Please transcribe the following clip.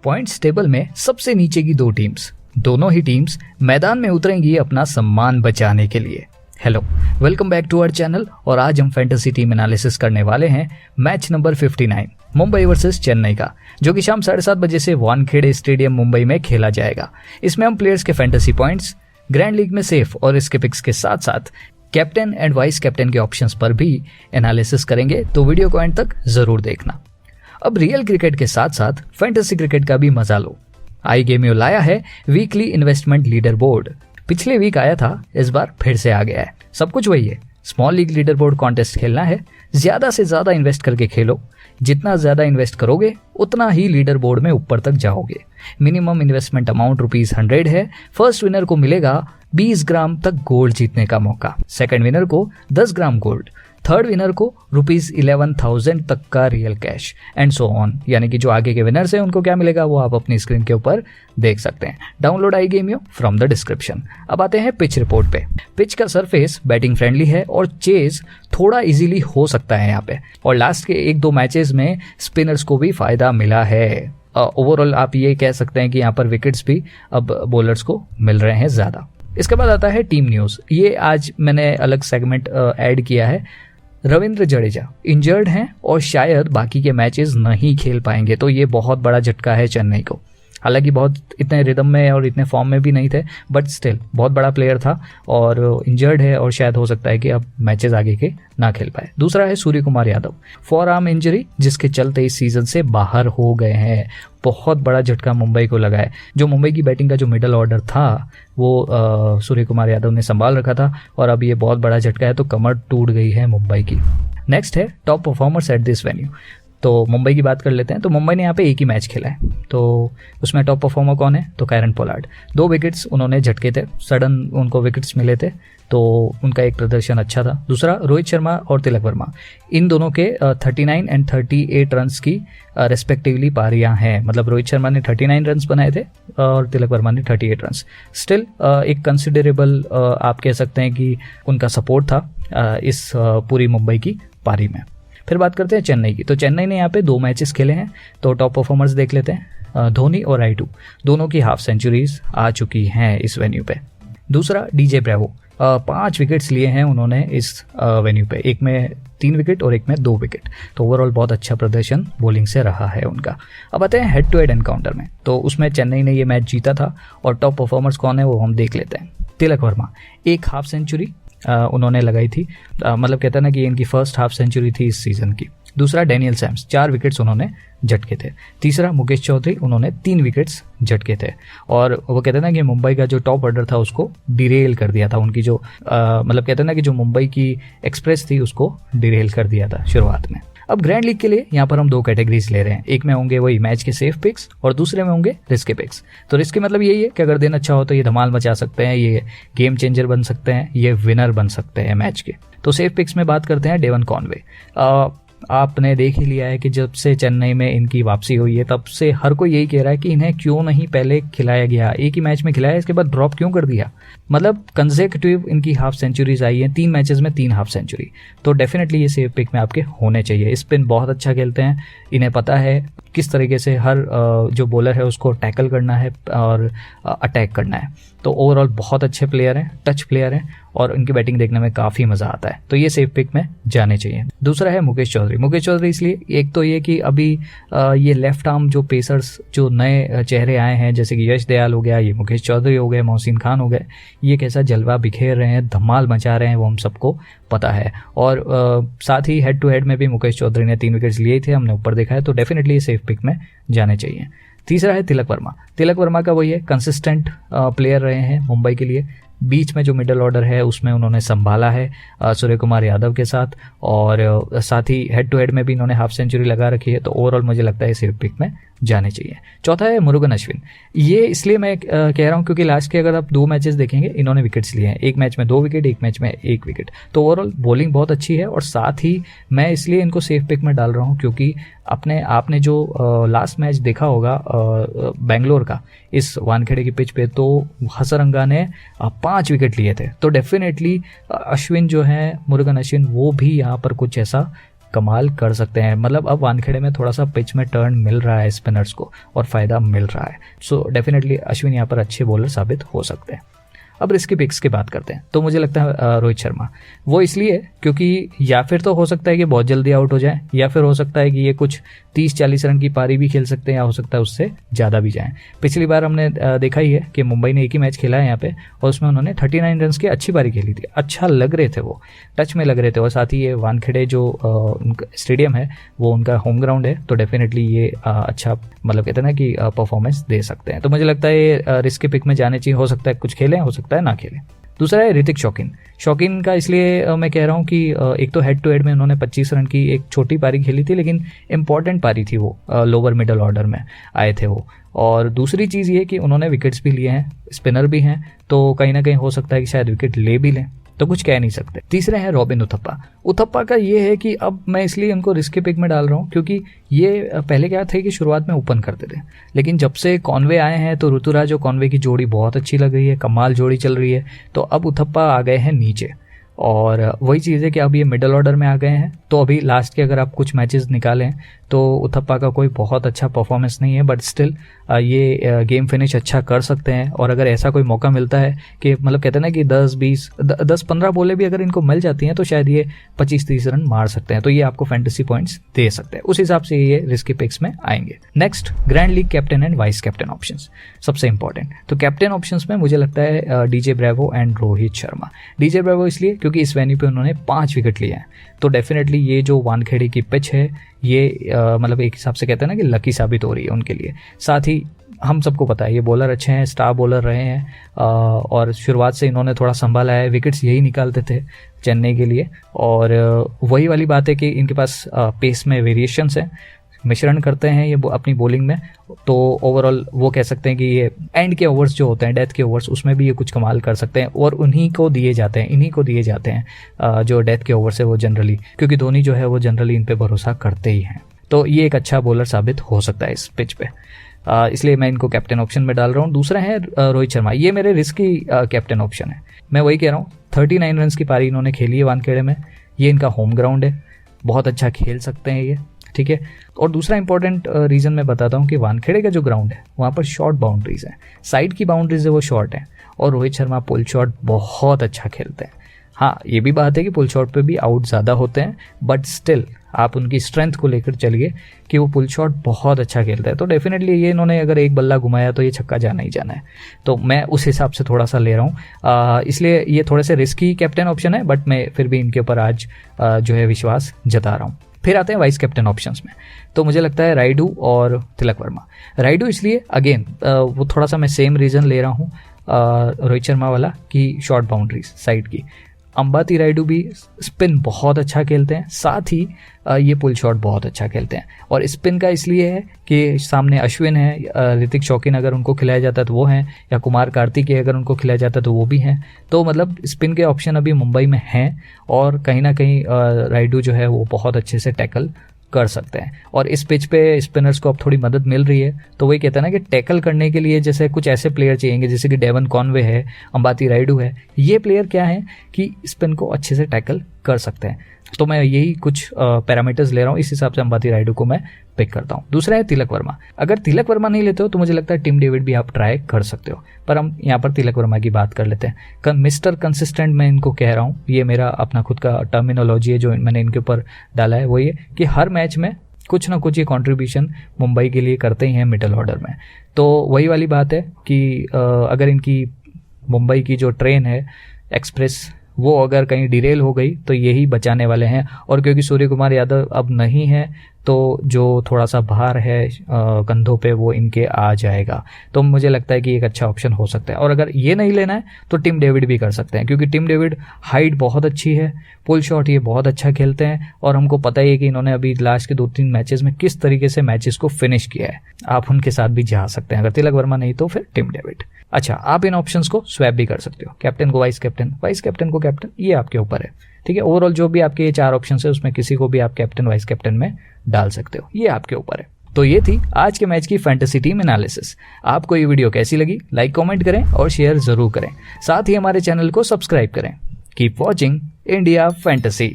Points table में सबसे नीचे की 2 टीम्स, दोनों ही टीम्स मैदान में उतरेंगी अपना सम्मान बचाने के लिए। Hello, welcome back to our channel और आज हम फैंटेसी टीम एनालिसिस करने वाले हैं match number 59 Mumbai versus Chennai का, जो कि शाम 7:30 बजे से वानखेड़े स्टेडियम मुंबई में खेला जाएगा। इसमें हम प्लेयर्स के फैंटेसी पॉइंट्स, ग्रैंड लीग में सेफ और इसके पिक्स के साथ साथ कैप्टन एंड वाइस कैप्टन के ऑप्शंस पर भी एनालिसिस करेंगे, तो वीडियो को एंड तक जरूर देखना। अब रियल क्रिकेट के साथ साथ फैंटेसी क्रिकेट का भी मजा लो। iGamio लाया है वीकली इन्वेस्टमेंट लीडर बोर्ड। पिछले वीक आया था, इस बार फिर से आ गया है। सब कुछ वही है, small league leader board contest खेलना है, ज्यादा से ज्यादा इन्वेस्ट करके खेलो। जितना ज्यादा इन्वेस्ट करोगे उतना ही लीडर बोर्ड में ऊपर तक जाओगे। मिनिमम इन्वेस्टमेंट अमाउंट ₹100 है। फर्स्ट विनर को मिलेगा 20 ग्राम तक गोल्ड जीतने का मौका, सेकंड विनर को 10 ग्राम गोल्ड, थर्ड विनर को ₹11,000 तक का real cash and so on. यानी कि जो आगे के विनर्स हैं उनको क्या मिलेगा वो आप अपनी स्क्रीन के ऊपर देख सकते हैं। Download iGamio from the description. अब आते हैं पिच रिपोर्ट पे। पिच का सरफेस बैटिंग फ्रेंडली है और चेज थोड़ा इजीली हो सकता है यहाँ पे, और लास्ट के 1-2 मैचेस में स्पिनर्स को भी फायदा मिला है। ओवरऑल आप ये कह सकते हैं कि यहाँ पर विकेट्स भी अब बॉलर्स को मिल रहे हैं ज़्यादा। इसके बाद आता है टीम न्यूज़। ये आज मैंने अलग सेगमेंट ऐड किया है। रविंद्र जडेजा इंजर्ड हैं और शायद बाकी के मैचेस नहीं खेल पाएंगे, तो ये बहुत बड़ा झटका है चेन्नई को। हालांकि बहुत इतने रिदम में और इतने फॉर्म में भी नहीं थे, बट स्टिल बहुत बड़ा प्लेयर था और इंजर्ड है और शायद हो सकता है कि अब मैचेस आगे के ना खेल पाए। दूसरा है Surya Kumar Yadav, for arm injury जिसके चलते इस सीजन से बाहर हो गए हैं। बहुत बड़ा झटका मुंबई को लगा है। जो मुंबई की बैटिंग का जो मिडल ऑर्डर था वो सूर्य कुमार यादव ने संभाल रखा था और अब ये बहुत बड़ा झटका है, तो कमर टूट गई है मुंबई की। नेक्स्ट है top performers at this venue. तो मुंबई की बात कर लेते हैं। तो मुंबई ने यहाँ पे एक ही मैच खेला है, तो उसमें टॉप परफॉर्मर कौन है? तो कैरन पोलार्ड। 2 विकेट्स उन्होंने झटके थे, सडन उनको विकेट्स मिले थे, तो उनका एक प्रदर्शन अच्छा था। दूसरा रोहित शर्मा और तिलक वर्मा, इन दोनों के 39 एंड 38 रन्स की रेस्पेक्टिवली पारियां हैं। मतलब रोहित शर्मा ने 39 रन्स बनाए थे और तिलक वर्मा ने 38 रन्स। स्टिल एक कंसिडरेबल आप कह सकते हैं कि उनका सपोर्ट था इस पूरी मुंबई की पारी में। फिर बात करते हैं चेन्नई की। तो चेन्नई ने यहाँ पे 2 मैचेस खेले हैं, तो टॉप परफॉर्मर्स देख लेते हैं। धोनी और राइडू दोनों की हाफ सेंचुरीज आ चुकी हैं इस वेन्यू पे। दूसरा डीजे ब्रेवो, 5 विकेट्स लिए हैं उन्होंने इस वेन्यू पे, एक में 3 विकेट और एक में 2 विकेट। तो ओवरऑल बहुत अच्छा प्रदर्शन बॉलिंग से रहा है उनका। अब आते हैं हेड टू हेड एनकाउंटर में। तो उसमें चेन्नई ने ये मैच जीता था और टॉप परफॉर्मर्स कौन है वो हम देख लेते हैं। तिलक वर्मा, एक हाफ सेंचुरी उन्होंने लगाई थी, मतलब कहते हैं ना कि इनकी फर्स्ट हाफ सेंचुरी थी इस सीजन की। दूसरा डैनियल सैम्स, 4 विकेट्स उन्होंने झटके थे। तीसरा मुकेश चौधरी, उन्होंने 3 विकेट्स झटके थे। और वो कहते हैं ना कि मुंबई का जो टॉप ऑर्डर था उसको डिरेल कर दिया था। उनकी जो मतलब कहते हैं ना कि जो मुंबई की एक्सप्रेस थी उसको डिरेल कर दिया था शुरुआत में। अब ग्रैंड लीग के लिए यहाँ पर हम 2 कैटेगरीज ले रहे हैं। एक में होंगे वही मैच के सेफ पिक्स और दूसरे में होंगे रिस्की पिक्स। तो रिस्की मतलब यही है कि अगर दिन अच्छा हो तो ये धमाल मचा सकते हैं, ये गेम चेंजर बन सकते हैं, ये विनर बन सकते हैं मैच के। तो सेफ पिक्स में बात करते हैं डेवन कॉनवे। आपने देख ही लिया है कि जब से चेन्नई में इनकी वापसी हुई है तब से हर कोई यही कह रहा है कि इन्हें क्यों नहीं पहले खिलाया गया। एक ही मैच में खिलाया, इसके बाद ड्रॉप क्यों कर दिया। मतलब कंसेक्यूटिव इनकी हाफ सेंचुरीज आई हैं, 3 मैचेस में 3 हाफ सेंचुरी। तो डेफिनेटली ये सेफ पिक में आपके होने चाहिए। स्पिन बहुत अच्छा खेलते हैं, इन्हें पता है किस तरीके से हर जो बॉलर है उसको टैकल करना है और अटैक करना है। तो ओवरऑल बहुत अच्छे प्लेयर हैं, टच प्लेयर हैं और उनकी बैटिंग देखने में काफ़ी मज़ा आता है। तो ये सेफ पिक में जाने चाहिए। दूसरा है मुकेश चौधरी। मुकेश चौधरी इसलिए, एक तो ये कि अभी ये लेफ्ट आर्म जो पेसर्स जो नए चेहरे आए हैं, जैसे कि यश दयाल हो गया, ये मुकेश चौधरी हो गए, मोहसिन खान हो गए, ये कैसा जलवा बिखेर रहे हैं, धमाल मचा रहे हैं, वो हम सबको पता है। और साथ ही हेड टू हेड में भी मुकेश चौधरी ने 3 विकेट्स लिए थे, हमने ऊपर देखा है। तो डेफिनेटली ये सेफ पिक में जाने चाहिए। तीसरा है तिलक वर्मा। तिलक वर्मा का वही है, कंसिस्टेंट प्लेयर रहे हैं मुंबई के लिए। बीच में जो मिडल ऑर्डर है उसमें उन्होंने संभाला है सूर्य कुमार यादव के साथ, और साथ ही हेड टू हेड में भी इन्होंने हाफ सेंचुरी लगा रखी है। तो ओवरऑल मुझे लगता है सेफ पिक में जाने चाहिए। चौथा है मुरुगन अश्विन। ये इसलिए मैं कह रहा हूँ क्योंकि लास्ट के अगर आप 2 मैचेस देखेंगे इन्होंने विकेट्स लिए हैं, एक मैच में 2 विकेट, एक मैच में 1 विकेट। तो ओवरऑल बॉलिंग बहुत अच्छी है और साथ ही मैं इसलिए इनको सेफ पिक में डाल रहा हूँ क्योंकि आपने जो लास्ट मैच देखा होगा बेंगलोर का इस वानखेड़े की पिच पे, तो हसरंगा ने 5 विकेट लिए थे। तो डेफिनेटली अश्विन जो है, मुरुगन अश्विन, वो भी यहाँ पर कुछ ऐसा कमाल कर सकते हैं। मतलब अब वानखेड़े में थोड़ा सा पिच में टर्न मिल रहा है स्पिनर्स को और फ़ायदा मिल रहा है। सो डेफिनेटली अश्विन यहाँ पर अच्छे बॉलर साबित हो सकते हैं। अब रिस्की पिक्स की बात करते हैं तो मुझे लगता है रोहित शर्मा, वो इसलिए क्योंकि या फिर तो हो सकता है कि बहुत जल्दी आउट हो जाए, या फिर हो सकता है कि ये कुछ 30-40 रन की पारी भी खेल सकते हैं, या हो सकता है उससे ज़्यादा भी जाएं। पिछली बार हमने देखा ही है कि मुंबई ने एक ही मैच खेला है यहाँ पे और उसमें उन्होंने 39 रन की अच्छी पारी खेली थी, अच्छा लग रहे थे, वो टच में लग रहे थे। और साथ ही ये वानखेड़े जो स्टेडियम है वो उनका होम ग्राउंड है, तो डेफिनेटली ये अच्छा मतलब कहते हैं ना कि परफॉर्मेंस दे सकते हैं। तो मुझे लगता है ये रिस्की पिक में जाने चाहिए। हो सकता है कुछ खेलें, हो सकता है ना खेलें। दूसरा है ऋतिक शौकीन का इसलिए मैं कह रहा हूँ कि एक तो हेड टू हेड में उन्होंने 25 रन की एक छोटी पारी खेली थी, लेकिन इंपॉर्टेंट पारी थी वो, लोअर मिडल ऑर्डर में आए थे वो। और दूसरी चीज़ ये कि उन्होंने विकेट्स भी लिए हैं, स्पिनर भी हैं, तो कहीं ना कहीं हो सकता है कि शायद विकेट ले भी लें, तो कुछ कह नहीं सकते। तीसरे हैं रॉबिन उथप्पा का ये है कि अब मैं इसलिए इनको रिस्की पिक में डाल रहा हूँ क्योंकि ये पहले क्या थे कि शुरुआत में ओपन करते थे, लेकिन जब से कॉनवे आए हैं तो ऋतुराज और कॉनवे की जोड़ी बहुत अच्छी लग रही है, कमाल जोड़ी चल रही है। तो अब उथप्पा आ गए हैं नीचे, और वही चीज़ है कि अब ये मिडल ऑर्डर में आ गए हैं। तो अभी लास्ट के अगर आप कुछ मैचेस निकालें तो उथप्पा का कोई बहुत अच्छा परफॉर्मेंस नहीं है, बट स्टिल ये गेम फिनिश अच्छा कर सकते हैं। और अगर ऐसा कोई मौका मिलता है कि मतलब कहते हैं ना कि 10-15 बॉलें भी अगर इनको मिल जाती हैं तो शायद ये 25-30 रन मार सकते हैं, तो ये आपको फैंटेसी पॉइंट्स दे सकते हैं। उस हिसाब से ये रिस्की पिक्स में आएंगे। Next, grand league captain and vice captain options, सबसे इंपॉर्टेंट। तो कैप्टन ऑप्शंस में मुझे लगता है DJ Bravo and Rohit Sharma. DJ Bravo इसलिए क्योंकि इस वेन्यू पे उन्होंने 5 विकेट लिए हैं, तो डेफिनेटली ये जो वानखेड़े की पिच है ये मतलब एक हिसाब से कहते हैं ना कि लकी साबित हो रही है उनके लिए। साथ ही हम सबको पता है ये बॉलर अच्छे हैं, स्टार बॉलर रहे हैं, और शुरुआत से इन्होंने थोड़ा संभाला है, विकेट्स यही निकालते थे चेन्नई के लिए। और वही वाली बात है कि इनके पास पेस में वेरिएशंस हैं, मिश्रण करते हैं ये अपनी बॉलिंग में। तो ओवरऑल वो कह सकते हैं कि ये एंड के ओवर्स जो होते हैं, डेथ के ओवर्स, उसमें भी ये कुछ कमाल कर सकते हैं, और इन्हीं को दिए जाते हैं जो डेथ के ओवर्स है वो जनरली, क्योंकि धोनी जो है वो जनरली इन पे भरोसा करते ही हैं। तो ये एक अच्छा बॉलर साबित हो सकता है इस पिच पे, इसलिए मैं इनको कैप्टन ऑप्शन में डाल रहा हूँ। दूसरा है रोहित शर्मा, ये मेरे रिस्की कैप्टन ऑप्शन है। मैं वही कह रहा हूँ, 39 रन की पारी इन्होंने खेली है वानखेड़े में, ये इनका होम ग्राउंड है, बहुत अच्छा खेल सकते हैं ये, ठीक है। और दूसरा इंपॉर्टेंट रीज़न मैं बताता हूँ कि वानखेड़े का जो ग्राउंड है वहाँ पर शॉर्ट बाउंड्रीज हैं, साइड की बाउंड्रीज है वो शॉर्ट हैं, और रोहित शर्मा पुल शॉट बहुत अच्छा खेलते हैं। हाँ, ये भी बात है कि पुल शॉट पे भी आउट ज़्यादा होते हैं, बट स्टिल आप उनकी स्ट्रेंथ को लेकर चलिए कि वो पुल शॉट बहुत अच्छा खेलता है। तो डेफिनेटली ये इन्होंने अगर एक बल्ला घुमाया तो ये छक्का जाना ही जाना है, तो मैं उस हिसाब से थोड़ा सा ले रहा हूँ। इसलिए ये थोड़े से रिस्की कैप्टन ऑप्शन है, बट मैं फिर भी इनके ऊपर आज जो है विश्वास जता रहा हूँ। फिर आते हैं वाइस कैप्टन ऑप्शंस में, तो मुझे लगता है राइडू और तिलक वर्मा। राइडू इसलिए अगेन वो थोड़ा सा मैं सेम रीज़न ले रहा हूँ रोहित शर्मा वाला कि शॉर्ट बाउंड्रीज साइड की। अंबाती राइडू भी स्पिन बहुत अच्छा खेलते हैं, साथ ही ये पुल शॉट बहुत अच्छा खेलते हैं। और स्पिन का इसलिए है कि सामने अश्विन है, ऋतिक शौकीन अगर उनको खिलाया जाता है तो वो हैं, या कुमार कार्तिकेय अगर उनको खिलाया जाता है तो वो भी हैं। तो मतलब स्पिन के ऑप्शन अभी मुंबई में हैं, और कहीं ना कहीं राइडू जो है वो बहुत अच्छे से टैकल कर सकते हैं। और इस पिच पे स्पिनर्स को अब थोड़ी मदद मिल रही है, तो वही कहते हैं ना कि टैकल करने के लिए जैसे कुछ ऐसे प्लेयर चाहिए, जैसे कि डेवन कॉनवे है, अंबाती राइडू है, ये प्लेयर क्या है कि स्पिन को अच्छे से टैकल कर सकते हैं। तो मैं यही कुछ पैरामीटर्स ले रहा हूँ, इस हिसाब से अंबाती राइडू को मैं पिक करता हूँ। दूसरा है तिलक वर्मा। अगर तिलक वर्मा नहीं लेते हो तो मुझे लगता है टिम डेविड भी आप ट्राई कर सकते हो, पर हम यहाँ पर तिलक वर्मा की बात कर लेते हैं। मिस्टर कंसिस्टेंट मैं इनको कह रहा हूँ, ये मेरा अपना खुद का टर्मिनोलॉजी है जो मैंने इनके ऊपर डाला है, वो ये कि हर मैच में कुछ ना कुछ ये कंट्रीब्यूशन मुंबई के लिए करते ही हैं मिडल ऑर्डर में। तो वही वाली बात है कि अगर इनकी मुंबई की जो ट्रेन है एक्सप्रेस वो अगर कहीं डिरेल हो गई तो यही बचाने वाले हैं। और क्योंकि सूर्य कुमार यादव अब नहीं है तो जो थोड़ा सा भार है कंधों पे वो इनके आ जाएगा, तो मुझे लगता है कि एक अच्छा ऑप्शन हो सकता है। और अगर ये नहीं लेना है तो टिम डेविड भी कर सकते हैं, क्योंकि टिम डेविड हाइट बहुत अच्छी है, पुल शॉट ये बहुत अच्छा खेलते हैं, और हमको पता ही है कि इन्होंने अभी लास्ट के 2-3 मैचेस में किस तरीके से मैचेस को फिनिश किया है। आप उनके साथ भी जा सकते हैं, अगर तिलक वर्मा नहीं तो फिर टिम डेविड। अच्छा, आप इन ऑप्शंस को स्वैप भी कर सकते हो, कैप्टन को वाइस कैप्टन को कैप्टन, ये आपके ऊपर है, ठीक है। ओवरऑल जो भी आपके ये 4 ऑप्शन है उसमें किसी को भी आप कैप्टन वाइस कैप्टन में डाल सकते हो, ये आपके ऊपर है। तो ये थी आज के मैच की फैंटेसी टीम एनालिसिस। आपको ये वीडियो कैसी लगी, लाइक कमेंट करें और शेयर जरूर करें, साथ ही हमारे चैनल को सब्सक्राइब करें। Keep watching India fantasy.